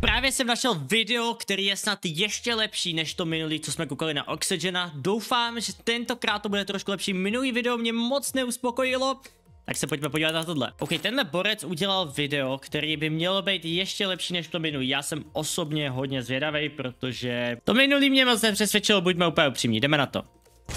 Právě jsem našel video, který je snad ještě lepší než to minulý, co jsme koukali na Oxygena. Doufám, že tentokrát to bude trošku lepší. Minulý video mě moc neuspokojilo, tak se pojďme podívat na tohle. OK, tenhle borec udělal video, který by mělo být ještě lepší než to minulý. Já jsem osobně hodně zvědavý, protože to minulý mě moc nepřesvědčilo, buďme úplně upřímní, jdeme na to.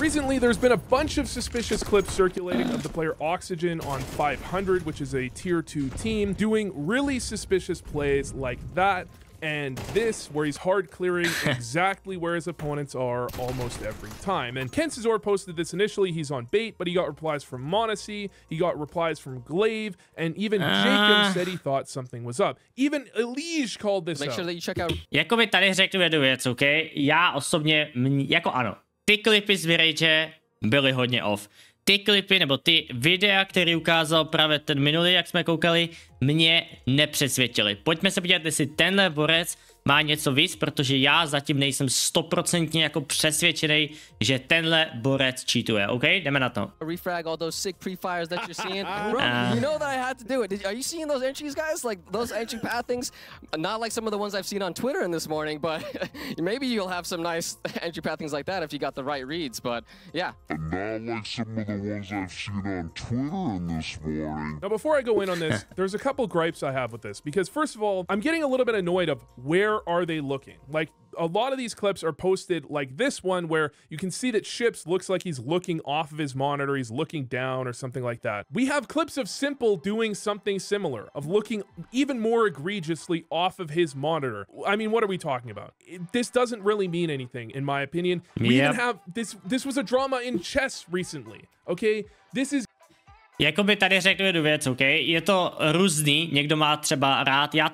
Recently, there's been a bunch of suspicious clips circulating of the player Oxygen on 500, which is a tier 2 team, doing really suspicious plays like that, and this, where he's hard clearing exactly where his opponents are almost every time. And Kensizor posted this initially, he's on bait, but he got replies from Monesyho, he got replies from Glaive, and even Jacob said he thought something was up. Even Elige called this Make out. sure that you check out. Jakoby tady řeknu jednu věc, OK? Já osobně, jako ano. Ty klipy z Virage byly hodně off. Ty klipy nebo ty videa, který ukázal právě ten minulý, jak jsme koukali, mě nepřesvědčili. Pojďme se podívat, jestli tenhle borec má něco víc, protože já zatím nejsem 100% jako přesvědčený, že tenhle borec cheatuje, OK? Jdeme na to. Refrag all those sick pre-fires that you're seeing. You know that I had to do it. Are you seeing those entries, guys? Like those entry path things? Not like some of the ones I've seen on Twitter in this morning, but maybe you'll have some nice entry path things like that if you got the right reads, but yeah. Not like some of the ones I've seen on Twitter in this morning. Now, before I go in on this, there's a couple gripes I have with this, because first of all, I'm getting a little bit annoyed of where are they looking? Like, a lot of these clips are posted like this one, where you can see that Ships looks like he's looking off of his monitor, he's looking down or something like that. We have clips of Simple doing something similar, of looking even more egregiously off of his monitor. I mean, what are we talking about? This doesn't really mean anything, in my opinion. We even have, this was a drama in chess recently, okay? This is... Jakoby tady řeknu jednu věc, OK? Je to různý, někdo má třeba rád, já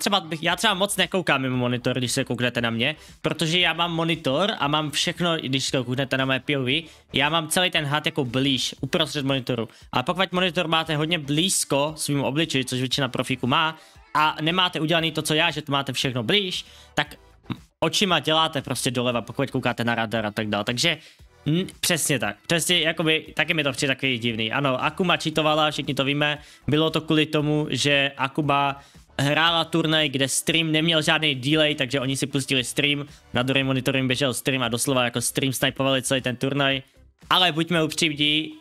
třeba moc nekoukám mimo monitor, když se kouknete na mě, protože já mám monitor a mám všechno, když se kouknete na moje POV, já mám celý ten had jako blíž, uprostřed monitoru. A pokud monitor máte hodně blízko svým obličeji, což většina profíků má, a nemáte udělaný to, co já, že to máte všechno blíž, tak očima děláte prostě doleva, pokud koukáte na radar a tak dále. Takže přesně tak. Přesně, jakoby, taky mi to přijde takový divný. Ano, Akuma cheatovala, všichni to víme. Bylo to kvůli tomu, že Akuma hrála turnaj, kde stream neměl žádný delay, takže oni si pustili stream, na druhém monitoru jim běžel stream a doslova jako stream snipovali celý ten turnaj. Ale buďme upřímní,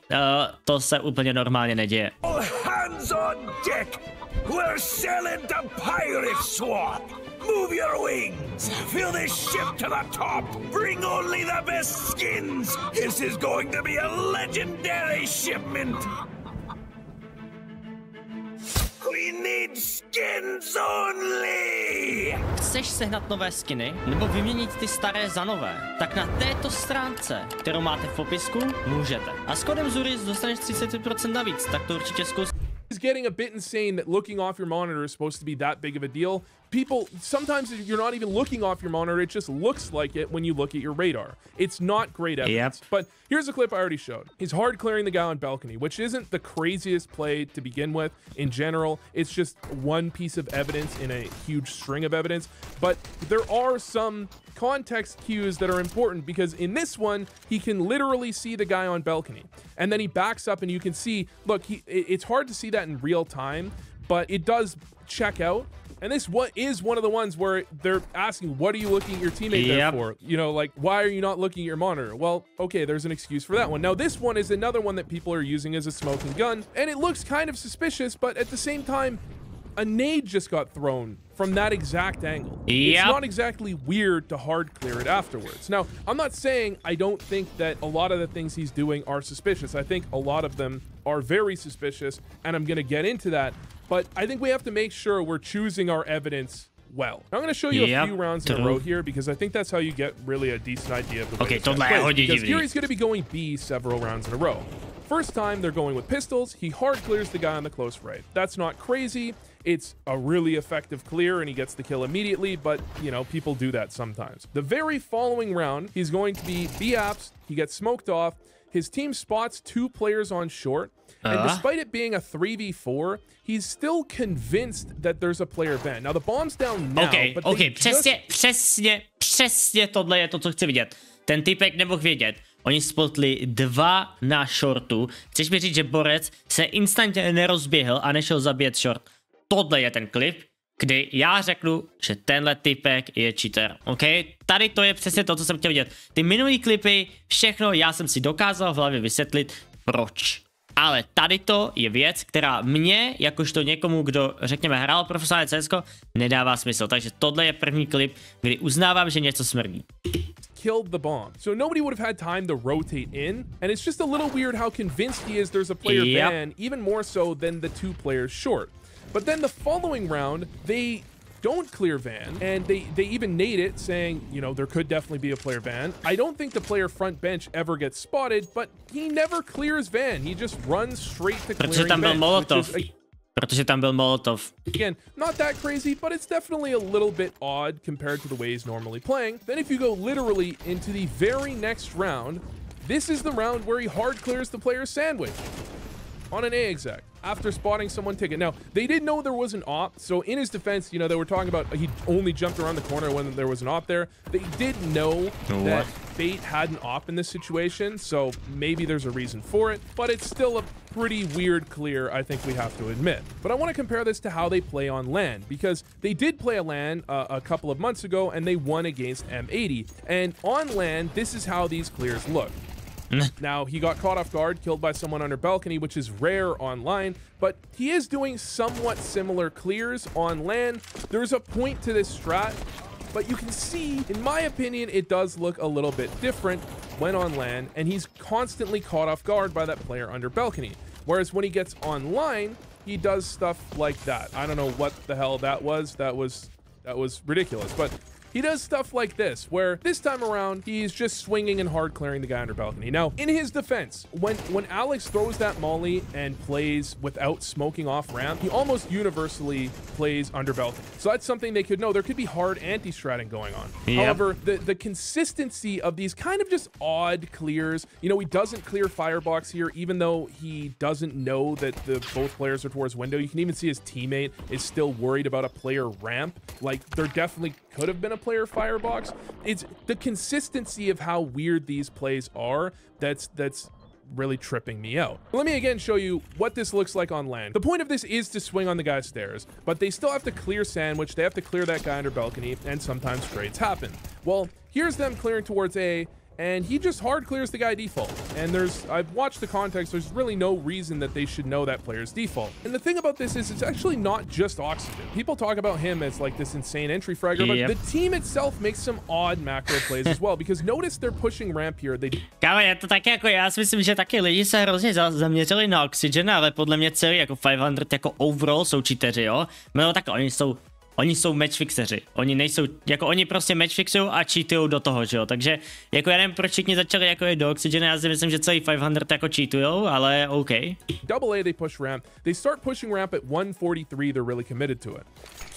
to se úplně normálně neděje. All hands on deck! We're sailing to Pirate Swamp! Move your wings! Fill this ship to the top! Bring only the best skins! This is going to be a legendary shipment! We need skins only! Chceš sehnat nové skiny, nebo vyměnit ty staré za nové? Tak na této stránce, kterou máte v popisku, můžete. A s kodem Zurysk dostaneš 30% navíc, tak to určitě zkus. It's getting a bit insane that looking off your monitor is supposed to be that big of a deal. People, sometimes you're not even looking off your monitor, it just looks like it when you look at your radar. It's not great evidence. But here's a clip I already showed. He's hard clearing the guy on balcony, which isn't the craziest play to begin with in general. It's just one piece of evidence in a huge string of evidence. But there are some context cues that are important, because in this one, he can literally see the guy on balcony. And then he backs up and you can see, look, it's hard to see that in real time, but it does check out. And this is one of the ones where they're asking, what are you looking at your teammate there for? You know, like, why are you not looking at your monitor? Well, okay, there's an excuse for that one. Now, this one is another one that people are using as a smoking gun, and it looks kind of suspicious, but at the same time, a nade just got thrown from that exact angle. It's not exactly weird to hard clear it afterwards. Now, I'm not saying I don't think that a lot of the things he's doing are suspicious. I think a lot of them are very suspicious, and I'm going to get into that. But I think we have to make sure we're choosing our evidence well. Now, I'm going to show you a few rounds in a row here, because I think that's how you get really a decent idea of the way this guy's played. Because here he's going to be going B several rounds in a row. First time, they're going with pistols. He hard clears the guy on the close right. That's not crazy. It's a really effective clear, and he gets the kill immediately, but, you know, people do that sometimes. The very following round, he's going to be B-apps. He gets smoked off. His team spots 2 players on short, and despite it being a 3v4, he's still convinced that there's a player ban. Now, the bomb's down now, but přesně tohle je to, co chci vidět. Ten typek nemohl vědět. Oni spotli 2 na shortu. Chceš mi říct, že borec se instantně nerozběhl a nešel zabít short? Tohle je ten klip. kdy já řeknu, že tenhle typek je cheater, OK? Tady to je přesně to, co jsem chtěl vidět. Ty minulý klipy, všechno, já jsem si dokázal v hlavě vysvětlit, proč. Ale tady to je věc, která mě, jakožto někomu, kdo, řekněme, hrál profesionálně CSko, nedává smysl. Takže tohle je první klip, kdy uznávám, že něco smrdí. Killed the bomb. So nobody would have had time to rotate in, and it's just a little weird how convinced he is there's a player ban, even more so than the 2 players short. But then the following round, they don't clear van, and they even nade it, saying, you know, there could definitely be a player van. I don't think the player front bench ever gets spotted, but he never clears van. He just runs straight to clearing bench. Protože tam byl Molotov. Again, not that crazy, but it's definitely a little bit odd compared to the way he's normally playing. Then if you go literally into the very next round, this is the round where he hard clears the player's sandwich on an A exec after spotting someone ticket. Now, they did know there was an op, so in his defense, you know, they were talking about he only jumped around the corner when there was an op there. They did know that Fate had an op in this situation, so maybe there's a reason for it, but it's still a pretty weird clear, I think we have to admit. But I want to compare this to how they play on LAN, because they did play a LAN a couple of months ago, and they won against M80. And on LAN, this is how these clears look. Now, he got caught off guard, killed by someone under balcony, which is rare online, but he is doing somewhat similar clears on LAN. There's a point to this strat, but you can see, in my opinion, it does look a little bit different when on LAN, and he's constantly caught off guard by that player under balcony. Whereas when he gets online, he does stuff like that. I don't know what the hell that was. That was ridiculous, but he does stuff like this, where this time around, he's just swinging and hard clearing the guy under balcony. Now, in his defense, when Alex throws that molly and plays without smoking off ramp, he almost universally plays under balcony. So that's something they could know. There could be hard anti-stratting going on. Yep. However, the consistency of these kind of just odd clears, you know, he doesn't clear firebox here, even though he doesn't know that both players are towards window. You can even see his teammate is still worried about a player ramp. Like, there definitely could have been a player firebox. It's the consistency of how weird these plays are that's really tripping me out. Let me again show you what this looks like on LAN. The point of this is to swing on the guy's stairs, but they still have to clear sandwich, they have to clear that guy under balcony, and sometimes trades happen. Well, here's them clearing towards A, and he just hard clears the guy default. And I've watched the context, there's really no reason that they should know that player's default. And the thing about this is it's actually not just Oxygen. People talk about him as like this insane entry fragger, but the team itself makes some odd macro plays as well, because notice they're pushing ramp here. Kámo, je to taky jako, já si myslím, že taky lidi se hrozně zaměřili na Oxygen, ale podle mě celý jako 500 jako overall jsou cheateři, jo? No tak oni jsou matchfixeři, oni nejsou, jako oni prostě matchfixují a cheatujou do toho, že jo, takže jako já nevím, proč všichni začali jako jít do Oxygena, já si myslím, že celý 500 jako cheatujou, ale OK. Double A, they push ramp, they start pushing ramp at 143, they're really committed to it.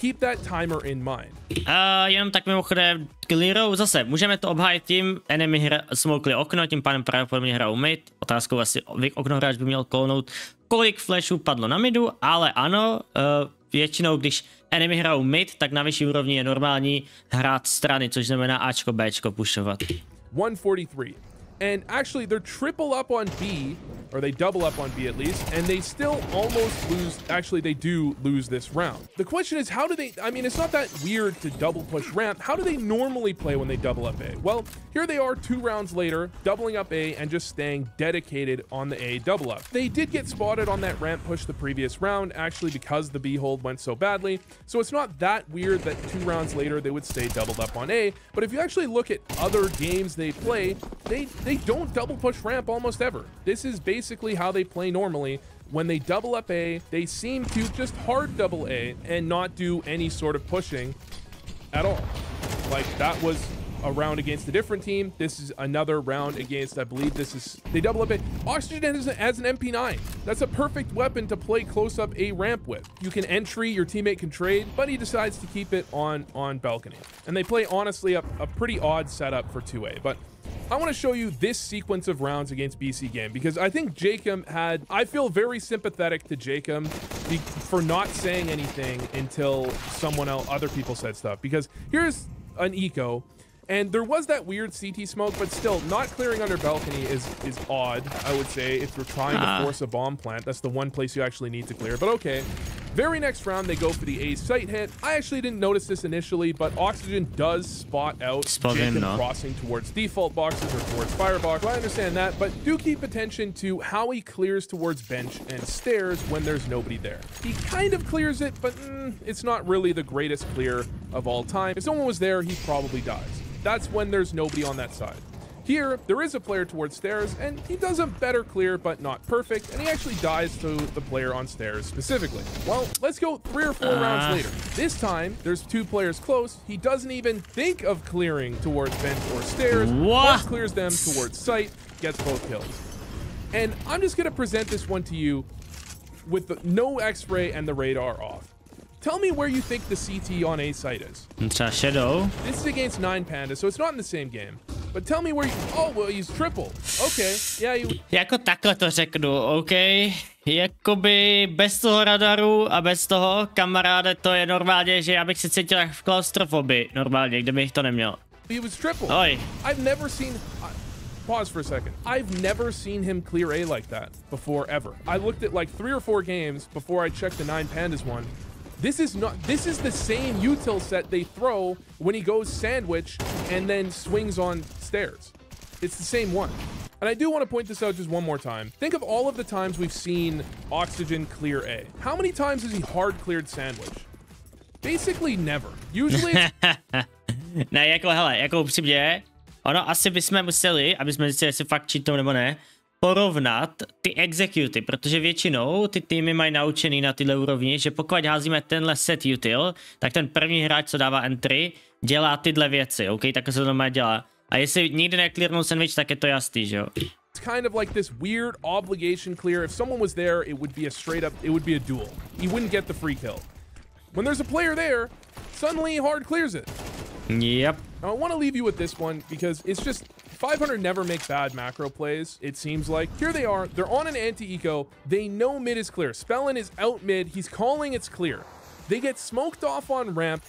Keep that timer in mind. Jenom tak mimochodem, clearou zase, můžeme to obhájit tím, enemy smokli okno, tím pádem pravděpodobně hrajou mid, otázkou asi okno hráč by měl kolnout, kolik flashů padlo na midu, ale ano, většinou, když enemy hrajou mid, tak na vyšší úrovni je normální hrát strany, což znamená Ačko, Bčko pushovat. 143. And actually, they're triple up on B, or they double up on B at least, and they still almost lose. Actually, they do lose this round. The question is, how do they, I mean, it's not that weird to double push ramp. How do they normally play when they double up A? Well, here they are 2 rounds later, doubling up A and just staying dedicated on the A double up. They did get spotted on that ramp push the previous round, actually, because the B hold went so badly. So it's not that weird that 2 rounds later they would stay doubled up on A. But if you actually look at other games they play, they don't double push ramp almost ever. This is basically how they play normally. When they double up A, they seem to just hard double A and not do any sort of pushing at all. Like, that was a round against a different team. This is another round against, I believe this is, they double up A. Oxygen has an MP9. That's a perfect weapon to play close up A ramp with. You can entry, your teammate can trade, but he decides to keep it on balcony. And they play, honestly, a pretty odd setup for 2A. But I want to show you this sequence of rounds against BC Game, because I think Jacob I feel very sympathetic to Jacob for not saying anything until other people said stuff. Because here's an eco, and there was that weird CT smoke, but still, not clearing under balcony is odd, I would say, if you're trying to force a bomb plant. That's the one place you actually need to clear, but okay. Very next round, they go for the A sight hit. I actually didn't notice this initially, but Oxygen does spot out Jacob crossing towards default boxes or towards firebox. Well, I understand that, but do keep attention to how he clears towards bench and stairs when there's nobody there. He kind of clears it, but it's not really the greatest clear of all time. If someone was there, he probably dies. That's when there's nobody on that side. Here, there is a player towards stairs, and he does a better clear, but not perfect, and he actually dies to the player on stairs specifically. Well, let's go 3 or 4 rounds later. This time, there's 2 players close. He doesn't even think of clearing towards bench or stairs. Just clears them towards sight, gets both kills. And I'm just going to present this one to you with the no X-ray and the radar off. Tell me where you think the CT on A site is. Shadow. This is against 9 Panda, so it's not in the same game. But tell me where you... Oh, well, he's triple. Okay, yeah, you... Jako takhle to řeknu, OK. Jakoby bez toho radaru a bez toho, kamaráde, to je normálně, že já bych se cítil jak v klaustrofobii, normálně, kdybych to neměl. He was triple. Oj. I've never seen... Pause for a second. I've never seen him clear A like that before, ever. I looked at like 3 or 4 games before I checked the 9 Pandas one. This is the same util set they throw when he goes sandwich and then swings on stairs. It's the same one. And I do want to point this out just one more time. Think of all of the times we've seen Oxygen clear A. How many times has he hard cleared sandwich? Basically never. Usually Ne, jako hele, jako upřímně, ono asi bychom museli, aby jsme zjistili, jestli fakt cheatou nebo ne, porovnat ty executy, protože většinou ty týmy mají naučený na tyhle úrovni, že pokud házíme tenhle set util, tak ten první hráč, co dává entry, dělá tyhle věci, OK? Tak se to normálně dělá. A jestli nikdy neclearnul sandwich, tak je to jasný, že jo? It's kind of like this weird obligation clear. If someone was there, it would be a straight up, it would be a duel. He wouldn't get the free kill. When there's a player there, suddenly he hard clears it. Yep. Now I want to leave you with this one because it's just 500 never make bad macro plays, it seems like. Here they are, they're on an anti-eco, they know mid is clear. Spellin is out mid, he's calling it's clear. They get smoked off on ramp,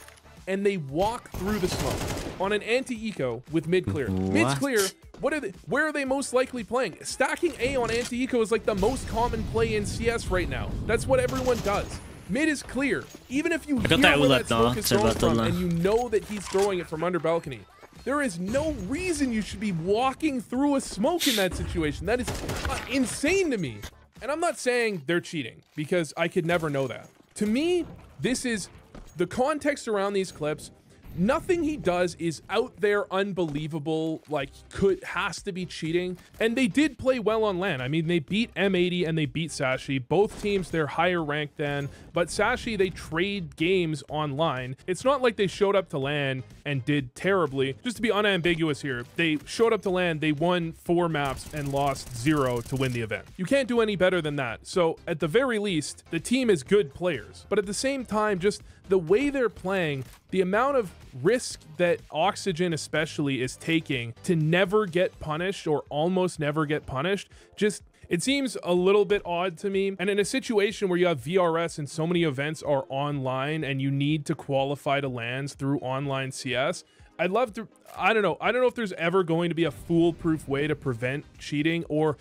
and they walk through the smoke on an anti-eco with mid clear. Mid's clear, where are they most likely playing? Stacking A on anti-eco is like the most common play in CS right now. That's what everyone does. Mid is clear. Even if you hear where that smoke is thrown from and you know that he's throwing it from under balcony, there is no reason you should be walking through a smoke in that situation. That is insane to me. And I'm not saying they're cheating, because I could never know that. To me, this is the context around these clips. Nothing he does is out there unbelievable, like has to be cheating. And they did play well on LAN. I mean, they beat M80 and they beat Sashi. Both teams, they're higher ranked than, but Sashi, they trade games online. It's not like they showed up to LAN and did terribly. Just to be unambiguous here, they showed up to LAN, they won 4 maps and lost 0 to win the event. You can't do any better than that. So at the very least, the team is good players, but at the same time, just the way they're playing, the amount of risk that Oxygen especially is taking to never get punished or almost never get punished, just it seems a little bit odd to me. And in a situation where you have VRS and so many events are online and you need to qualify to LANs through online CS, I'd love to, I don't know if there's ever going to be a foolproof way to prevent cheating or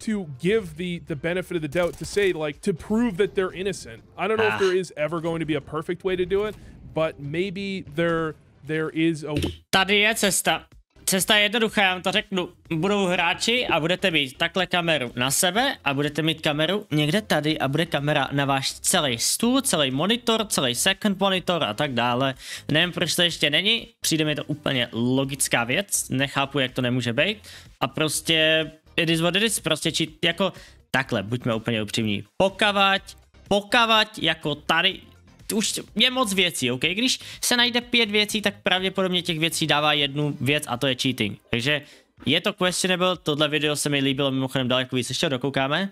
to give the benefit of the doubt, to say, like, to prove that they're innocent. I don't know if there is ever going to be a perfect way to do it, but maybe there is a... Tady je cesta. Cesta je jednoduchá, já vám to řeknu. Budou hráči a budete mít takhle kameru na sebe a budete mít kameru někde tady a bude kamera na váš celý stůl, celý monitor, celý second monitor a tak dále. Nevím, proč to ještě není, přijde mi to úplně logická věc, nechápu, jak to nemůže být. A prostě it is what it is, prostě jako takhle, buďme úplně upřímní. Pokavať jako tady... Už je moc věcí, OK? Když se najde 5 věcí, tak pravděpodobně těch věcí dává jednu věc a to je cheating. Takže je to questionable, tohle video se mi líbilo mimochodem daleko víc, ještě dokoukáme.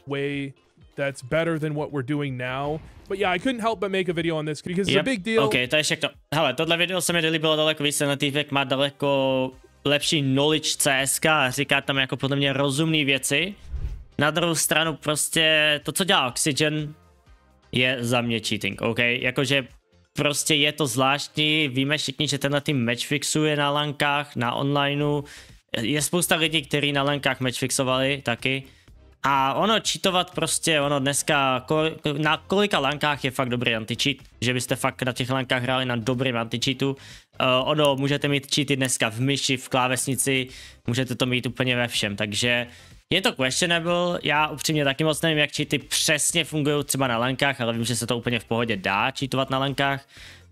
Way that's better than what we're doing now. But yeah, I couldn't help but make a video on this because it's a big deal. OK, to je všechno. Hele, tohle video se mi líbilo daleko víc, ten týpek má daleko lepší knowledge CSK a říká tam jako podle mě rozumný věci. Na druhou stranu prostě to, co dělá Oxygen, je za mě cheating, OK? Jakože prostě je to zvláštní, víme všichni, že tenhle tým matchfixuje na lankách, na onlineu. Je spousta lidí, kteří na lankách matchfixovali taky. A ono cheatovat prostě, ono dneska na kolika lankách je fakt dobrý anti-cheat, že byste fakt na těch lankách hráli na dobrým anti-cheatu. Ono můžete mít cheaty dneska v myši, v klávesnici, můžete to mít úplně ve všem, takže je to questionable, já upřímně taky moc nevím, jak cheaty přesně fungují třeba na lankách, ale vím, že se to úplně v pohodě dá cheatovat na lankách.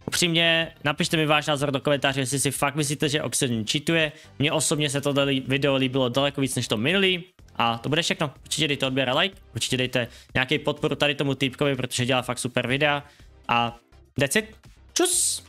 Upřímně, napište mi váš názor do komentáře, jestli si fakt myslíte, že Oxygen cheatuje. Mně osobně se tohle video líbilo daleko víc než to minulý. A to bude všechno. Určitě dejte odběr a like, určitě dejte nějaký podporu tady tomu týpkovi, protože dělá fakt super videa. A that's it. Čus!